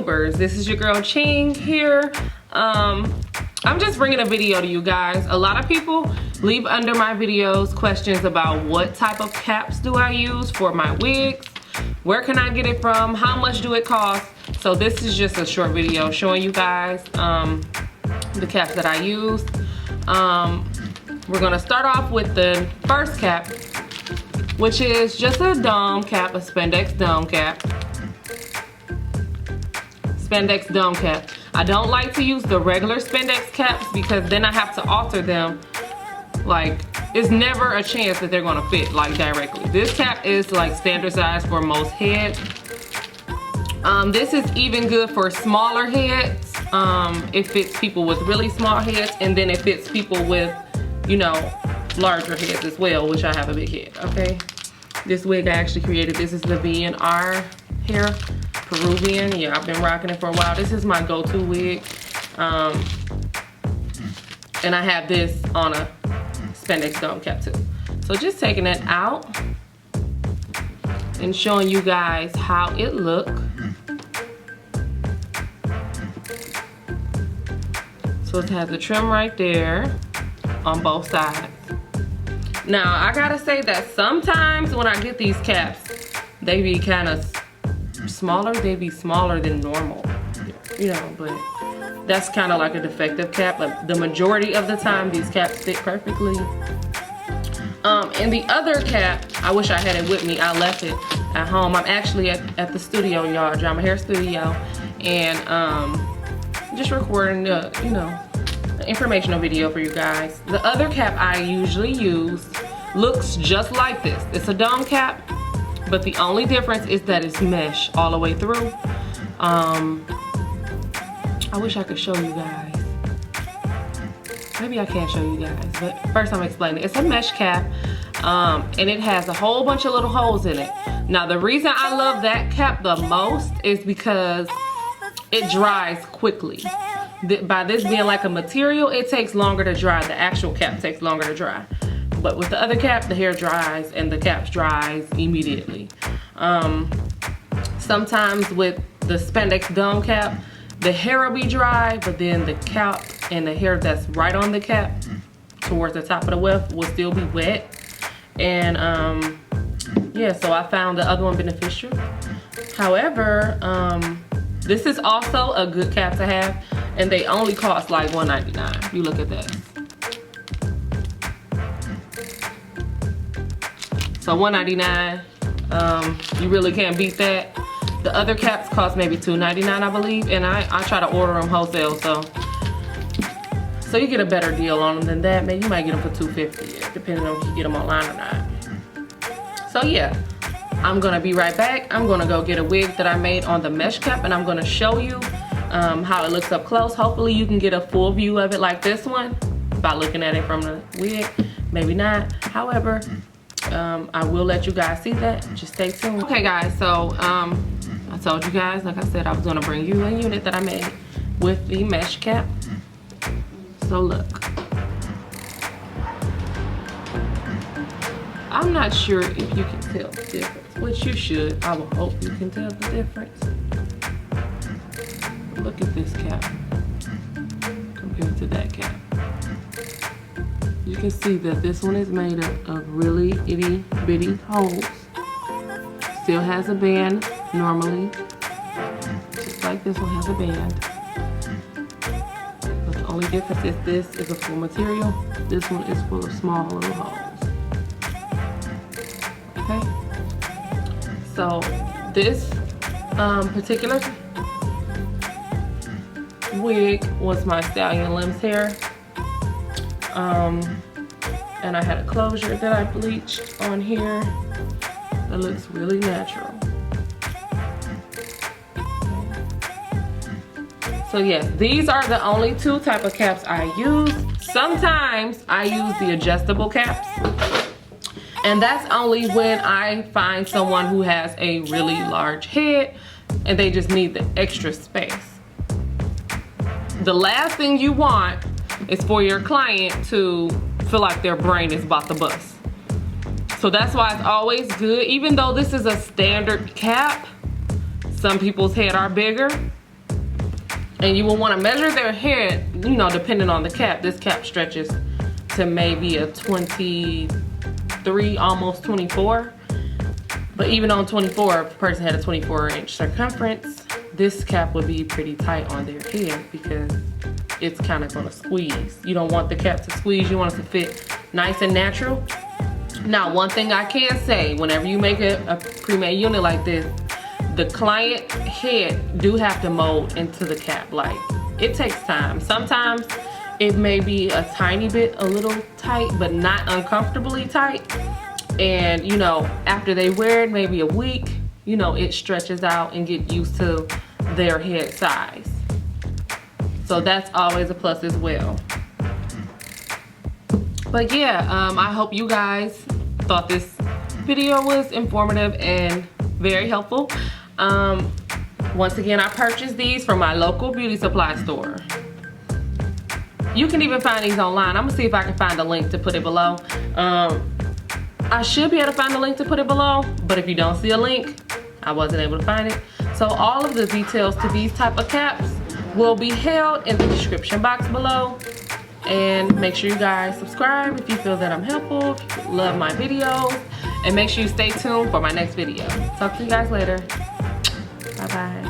YouTubers. This is your girl Ching here. I'm just bringing a video to you guys. A lot of people leave under my videos questions about what type of caps do I use for my wigs, where can I get it from, how much do it cost. So this is just a short video showing you guys the caps that I use. We're gonna start off with the first cap, which is just a dome cap, a Spandex Dome Cap. Spandex Dome Cap. I don't like to use the regular Spandex caps because then I have to alter them. Like, it's never a chance that they're gonna fit like directly. This cap is like standard size for most heads. This is even good for smaller heads. It fits people with really small heads, and then it fits people with, you know, larger heads as well, which I have a big head, okay? This wig I actually created, this is the V&R hair, Peruvian. Yeah, I've been rocking it for a while. This is my go-to wig. And I have this on a Spandex Dome Cap too. So just taking it out and showing you guys how it look. So it has the trim right there on both sides. Now I gotta say that sometimes when I get these caps, they be kind of smaller. They be smaller than normal, you know, but that's kind of like a defective cap. Like the majority of the time these caps fit perfectly. And the other cap, I wish I had it with me. I left it at home. I'm actually at the studio, y'all, Drama Hair Studio, and just recording the, you know, informational video for you guys. The other cap I usually use looks just like this. It's a dome cap, but the only difference is that it's mesh all the way through. I wish I could show you guys. Maybe I can't show you guys, but first I'm explaining. It's a mesh cap, and it has a whole bunch of little holes in it. Now the reason I love that cap the most is because it dries quickly. By this being like a material, it takes longer to dry. The actual cap takes longer to dry. But with the other cap, the hair dries and the cap dries immediately. Sometimes with the Spandex Dome Cap, the hair will be dry, but then the cap and the hair that's right on the cap towards the top of the weft will still be wet. And yeah, so I found the other one beneficial. However, this is also a good cap to have, and they only cost like $1.99. You look at that. So $1.99, you really can't beat that. The other caps cost maybe $2.99, I believe, and I try to order them wholesale, so you get a better deal on them than that. Maybe you might get them for $2.50, depending on if you get them online or not. So yeah, I'm gonna be right back. I'm gonna go get a wig that I made on the mesh cap, and I'm gonna show you how it looks up close. Hopefully you can get a full view of it like this one by looking at it from the wig. Maybe not. However, I will let you guys see that. Just stay tuned. Okay guys, so I told you guys, like I said, I was gonna bring you a unit that I made with the mesh cap. So look, I'm not sure if you can tell the difference, which you should. I will hope you can tell the difference. Look at this cap compared to that cap. You can see that this one is made up of really itty bitty holes. Still has a band normally, just like this one has a band. But the only difference is this is a full material. This one is full of small little holes. Okay? So this particular wig was my Stallion Limbs hair. And I had a closure that I bleached on here that looks really natural. So yes, these are the only two type of caps I use. Sometimes I use the adjustable caps, and that's only when I find someone who has a really large head and they just need the extra space. The last thing you want is for your client to feel like their brain is about to bust. So that's why it's always good, even though this is a standard cap, some people's head are bigger, And you will want to measure their head, you know, depending on the cap. This cap stretches to maybe a 23, almost 24. But even on 24, if a person had a 24-inch circumference, this cap would be pretty tight on their head because it's kind of going to squeeze. You don't want the cap to squeeze. You want it to fit nice and natural. Now, one thing I can say, whenever you make a pre-made unit like this, the client head do have to mold into the cap. Like, it takes time. Sometimes it may be a tiny bit, a little tight, but not uncomfortably tight. And, you know, after they wear it maybe a week, you know, it stretches out and get used to their head size. So that's always a plus as well. But yeah, I hope you guys thought this video was informative and very helpful. Once again, I purchased these from my local beauty supply store. You can even find these online. I'm gonna see if I can find a link to put it below. I should be able to find a link to put it below, but if you don't see a link, I wasn't able to find it. So all of the details to these type of caps will be held in the description box below. And make sure you guys subscribe if you feel that I'm helpful, if you love my videos, and make sure you stay tuned for my next video. Talk to you guys later. Bye bye.